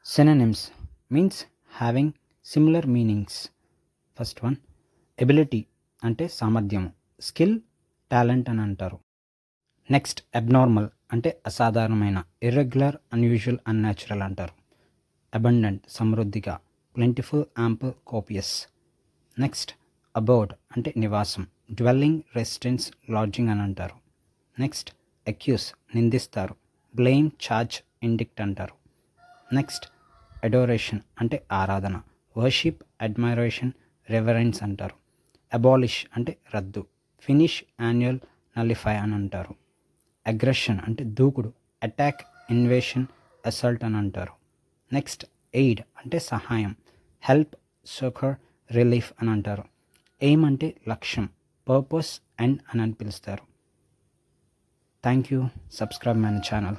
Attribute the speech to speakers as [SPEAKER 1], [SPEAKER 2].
[SPEAKER 1] Synonyms means having similar meanings. First one ability అంటే సామర్థ్యం, skill, talent అని అంటారు. నెక్స్ట్ అబ్నార్మల్ అంటే అసాధారణమైన, ఇర్రెగ్యులర్, అన్యూజువల్, అన్యాచురల్ అంటారు. అబండెంట్ సమృద్ధిగా, plentiful, ample, copious. Next abode అంటే నివాసం, డ్వెల్లింగ్, రెసిడెన్స్, లాడ్జింగ్ అని అంటారు. నెక్స్ట్ అక్యూస్ నిందిస్తారు, బ్లేమ్, ఛార్జ్, ఇండిక్ట్ అంటారు. నెక్స్ట్ అడోరేషన్ అంటే ఆరాధన, వర్షిప్, అడ్మైరేషన్, రెవరెన్స్ అంటారు. అబాలిష్ అంటే రద్దు, ఫినిష్, యాన్యువల్, నలిఫై అని అంటారు. అగ్రెషన్ అంటే దూకుడు, అటాక్, ఇన్వేషన్, అసల్ట్ అని అంటారు. నెక్స్ట్ ఎయిడ్ అంటే సహాయం, హెల్ప్, సోకర్, రిలీఫ్ అని అంటారు. ఎయిమ్ అంటే లక్ష్యం, పర్పస్, ఎండ్ అని పిలుస్తారు. Thank you. Subscribe my channel.